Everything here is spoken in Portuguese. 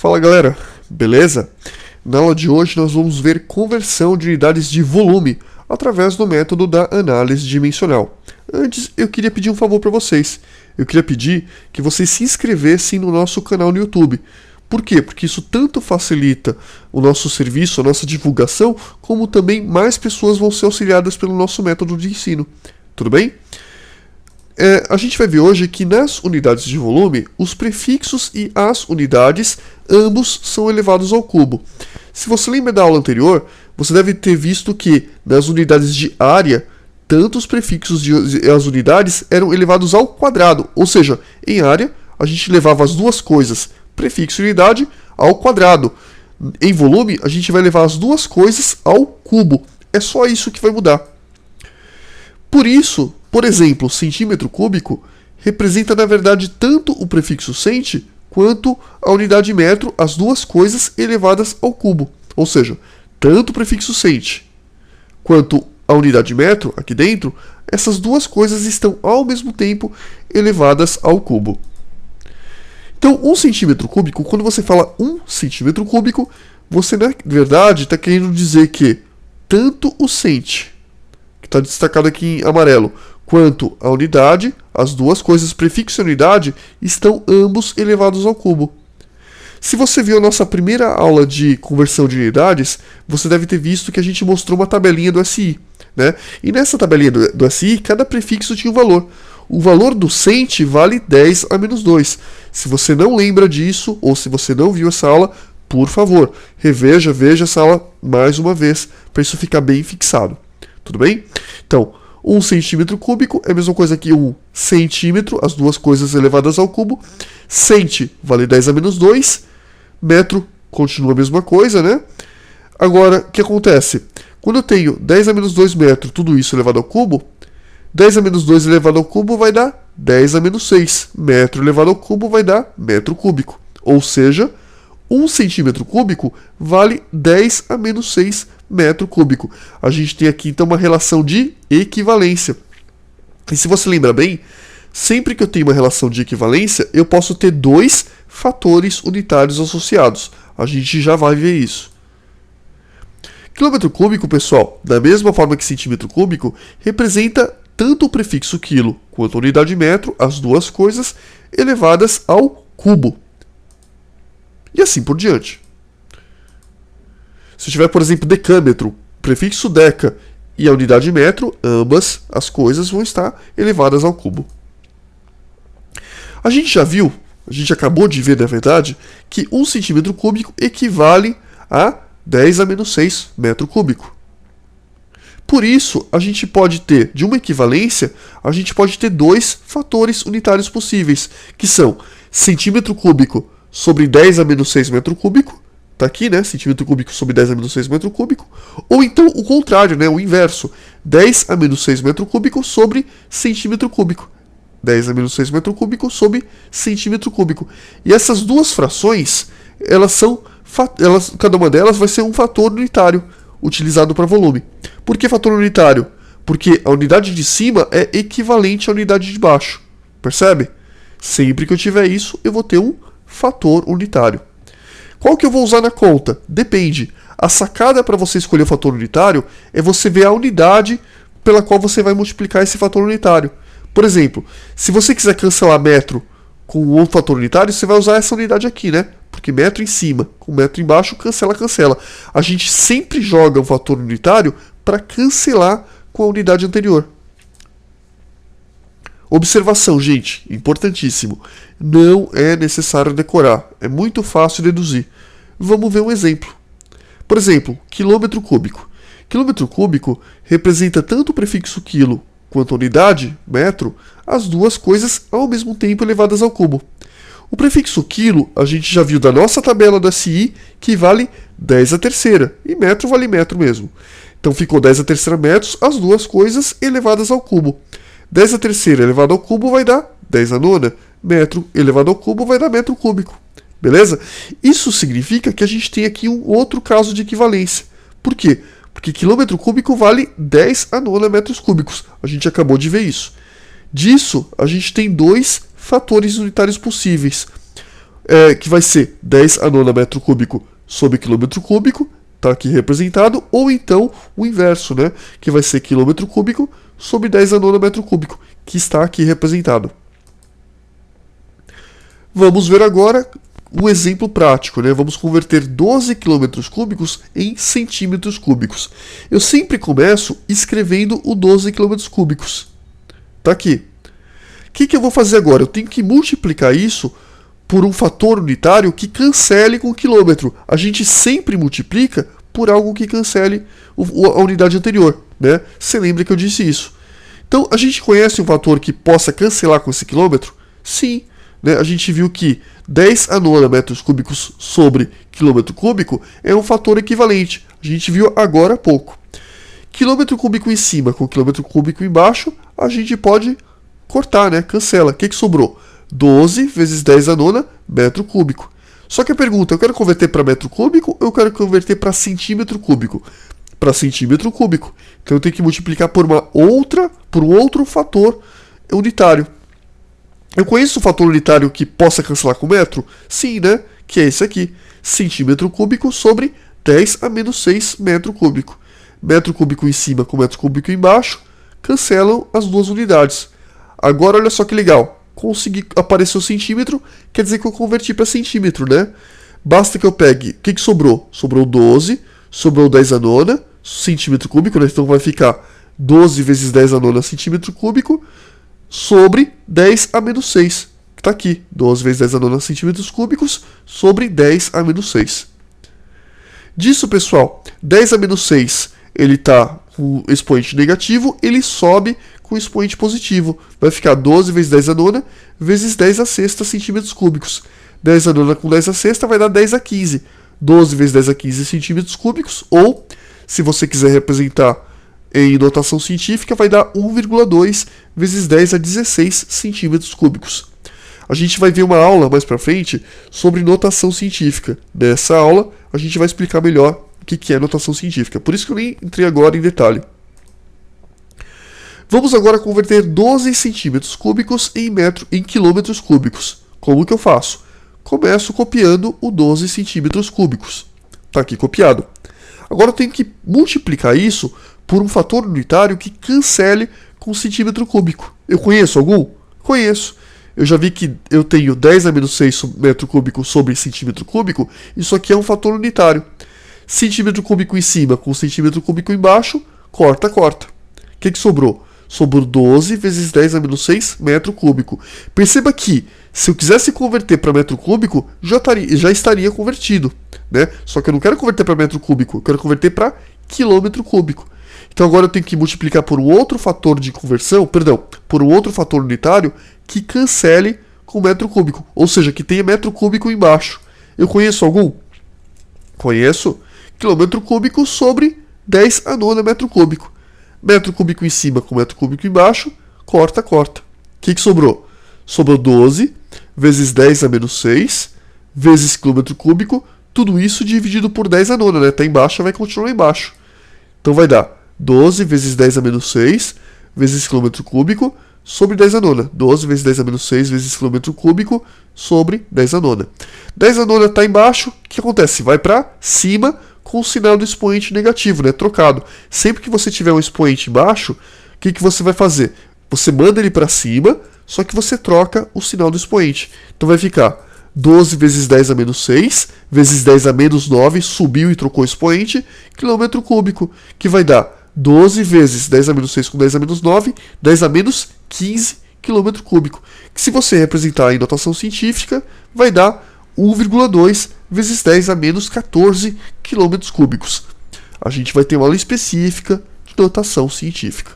Fala galera, beleza? Na aula de hoje nós vamos ver conversão de unidades de volume através do método da análise dimensional. Antes eu queria pedir um favor para vocês. Eu queria pedir que vocês se inscrevessem no nosso canal no YouTube. Por quê? Porque isso tanto facilita o nosso serviço, a nossa divulgação, como também mais pessoas vão ser auxiliadas pelo nosso método de ensino. Tudo bem? A gente vai ver hoje que nas unidades de volume, os prefixos e as unidades, ambos são elevados ao cubo. Se você lembra da aula anterior, você deve ter visto que nas unidades de área, tanto os prefixos e as unidades eram elevados ao quadrado. Ou seja, em área, a gente levava as duas coisas, prefixo e unidade, ao quadrado. Em volume, a gente vai levar as duas coisas ao cubo. É só isso que vai mudar. Por isso, por exemplo, centímetro cúbico representa, na verdade, tanto o prefixo centi quanto a unidade metro, as duas coisas elevadas ao cubo. Ou seja, tanto o prefixo centi quanto a unidade metro, aqui dentro, essas duas coisas estão ao mesmo tempo elevadas ao cubo. Então, 1 centímetro cúbico, quando você fala 1 centímetro cúbico, você, na verdade, está querendo dizer que tanto o centi, que está destacado aqui em amarelo, quanto a unidade, as duas coisas, prefixo e unidade, estão ambos elevados ao cubo. Se você viu a nossa primeira aula de conversão de unidades, você deve ter visto que a gente mostrou uma tabelinha do SI, né? E nessa tabelinha do SI, cada prefixo tinha um valor. O valor do centi vale 10 a menos 2. Se você não lembra disso, ou se você não viu essa aula, por favor, veja essa aula mais uma vez, para isso ficar bem fixado. Tudo bem? Então, 1 centímetro cúbico é a mesma coisa que 1 centímetro, as duas coisas elevadas ao cubo. Centi vale 10 a menos 2. Metro continua a mesma coisa, né? Agora, o que acontece? Quando eu tenho 10 a menos 2 metros, tudo isso elevado ao cubo, 10 a menos 2 elevado ao cubo vai dar 10 a menos 6. Metro elevado ao cubo vai dar metro cúbico. Ou seja, 1 centímetro cúbico vale 10 a menos 6 metro cúbico. A gente tem aqui então uma relação de equivalência. E se você lembra bem, sempre que eu tenho uma relação de equivalência, eu posso ter dois fatores unitários associados. A gente já vai ver isso. Quilômetro cúbico, pessoal, da mesma forma que centímetro cúbico, representa tanto o prefixo quilo quanto a unidade metro, as duas coisas, elevadas ao cubo. E assim por diante. Se eu tiver, por exemplo, decâmetro, prefixo deca e a unidade metro, ambas as coisas vão estar elevadas ao cubo. A gente já viu, a gente acabou de ver, na verdade, que 1 centímetro cúbico equivale a 10 a menos 6 metro cúbico. Por isso, a gente pode ter, de uma equivalência, a gente pode ter dois fatores unitários possíveis, que são centímetro cúbico sobre 10 a menos 6 metro cúbico, tá aqui, né? Centímetro cúbico sobre 10 a menos 6 metro cúbico. Ou então o contrário, né? O inverso. 10 a menos 6 metro cúbico sobre centímetro cúbico. 10 a menos 6 metro cúbico sobre centímetro cúbico. E essas duas frações, cada uma delas vai ser um fator unitário utilizado para volume. Por que fator unitário? Porque a unidade de cima é equivalente à unidade de baixo. Percebe? Sempre que eu tiver isso, eu vou ter um fator unitário. Qual que eu vou usar na conta? Depende. A sacada para você escolher o fator unitário é você ver a unidade pela qual você vai multiplicar esse fator unitário. Por exemplo, se você quiser cancelar metro com outro fator unitário, você vai usar essa unidade aqui, né? Porque metro em cima com metro embaixo, cancela. A gente sempre joga um fator unitário para cancelar com a unidade anterior. Observação, gente, importantíssimo. Não é necessário decorar, é muito fácil deduzir. Vamos ver um exemplo. Por exemplo, quilômetro cúbico. Quilômetro cúbico representa tanto o prefixo quilo quanto a unidade, metro, as duas coisas ao mesmo tempo elevadas ao cubo. O prefixo quilo, a gente já viu da nossa tabela do SI, que vale 10 a terceira, e metro vale metro mesmo. Então ficou 10 a terceira metros, as duas coisas elevadas ao cubo. 10 a terceira elevado ao cubo vai dar 10 a nona. Metro elevado ao cubo vai dar metro cúbico. Beleza? Isso significa que a gente tem aqui um outro caso de equivalência. Por quê? Porque quilômetro cúbico vale 10 a nona metros cúbicos. A gente acabou de ver isso. Disso, a gente tem dois fatores unitários possíveis. que vai ser 10 a nona metro cúbico sobre quilômetro cúbico, está aqui representado, ou então o inverso, né, que vai ser quilômetro cúbico sobre 10 a nona metro cúbico, que está aqui representado. Vamos ver agora um exemplo prático, né? Vamos converter 12 quilômetros cúbicos em centímetros cúbicos. Eu sempre começo escrevendo o 12 quilômetros cúbicos. Tá aqui. O que eu vou fazer agora? Eu tenho que multiplicar isso por um fator unitário que cancele com o quilômetro. A gente sempre multiplica por algo que cancele a unidade anterior, né? Você lembra que eu disse isso. Então, a gente conhece um fator que possa cancelar com esse quilômetro? Sim. Né? A gente viu que 10 a nona metros cúbicos sobre quilômetro cúbico é um fator equivalente. A gente viu agora há pouco. Quilômetro cúbico em cima com quilômetro cúbico embaixo, a gente pode cortar, né? Cancela. O que sobrou? 12 vezes 10 a nona metro cúbico. Só que a pergunta, eu quero converter para metro cúbico ou eu quero converter para centímetro cúbico? Para centímetro cúbico. Então eu tenho que multiplicar por um outro fator unitário. Eu conheço um fator unitário que possa cancelar com metro? Sim, né? Que é esse aqui. Centímetro cúbico sobre 10 a menos 6 metro cúbico. Metro cúbico em cima com metro cúbico embaixo cancelam as duas unidades. Agora olha só que legal. Consegui aparecer o centímetro, quer dizer que eu converti para centímetro, né? Basta que eu pegue. O que sobrou? Sobrou 12, sobrou 10 a nona, centímetro cúbico, né? Então vai ficar 12 vezes 10 a nona centímetro cúbico sobre 10 a menos 6, que está aqui. 12 vezes 10 a nona centímetros cúbicos sobre 10 a menos 6. Disso, pessoal, 10 a menos 6, ele está com expoente negativo, ele sobe com expoente positivo. Vai ficar 12 vezes 10 a nona vezes 10 a sexta centímetros cúbicos. 10 a nona com 10 a sexta vai dar 10 a 15. 12 vezes 10 a 15 centímetros cúbicos, ou, se você quiser representar em notação científica, vai dar 1,2 vezes 10 a 16 centímetros cúbicos. A gente vai ver uma aula mais para frente sobre notação científica. Nessa aula, a gente vai explicar melhor o que é notação científica. Por isso que eu nem entrei agora em detalhe. Vamos agora converter 12 centímetros cúbicos em quilômetros cúbicos. Como que eu faço? Começo copiando o 12 centímetros cúbicos. Está aqui copiado. Agora eu tenho que multiplicar isso por um fator unitário que cancele com centímetro cúbico. Eu conheço algum? Conheço. Eu já vi que eu tenho 10 a menos 6 metro cúbico sobre centímetro cúbico. Isso aqui é um fator unitário. Centímetro cúbico em cima com centímetro cúbico embaixo, corta, corta. O que sobrou? Sobrou 12 vezes 10 a menos 6 metro cúbico. Perceba que, se eu quisesse converter para metro cúbico, já estaria convertido, né? Só que eu não quero converter para metro cúbico, eu quero converter para quilômetro cúbico. Então agora eu tenho que multiplicar por um outro fator de conversão, por um outro fator unitário que cancele com metro cúbico, ou seja, que tenha metro cúbico embaixo. Eu conheço algum? Conheço. Quilômetro cúbico sobre 10 a nona metro cúbico. Metro cúbico em cima com metro cúbico embaixo, corta, corta. O que sobrou? Sobrou 12 vezes 10 a menos 6 vezes quilômetro cúbico, tudo isso dividido por 10 a nona, né? Tá embaixo, vai continuar embaixo. Então vai dar 12 vezes 10 a menos 6 vezes quilômetro cúbico sobre 10 a nona. 12 vezes 10 a menos 6 vezes quilômetro cúbico sobre 10 a nona. 10 a nona está embaixo, o que acontece? Vai para cima com o sinal do expoente negativo, né? Trocado. Sempre que você tiver um expoente embaixo, o que você vai fazer? Você manda ele para cima, só que você troca o sinal do expoente. Então vai ficar 12 vezes 10 a menos 6 vezes 10 a menos 9, subiu e trocou o expoente, quilômetro cúbico, que vai dar 12 vezes 10 a menos 6 com 10 a menos 9, 10 a menos 15 quilômetro cúbico. Que se você representar em notação científica, vai dar 1,2 vezes 10 a menos 14 quilômetros cúbicos. A gente vai ter uma aula específica de notação científica.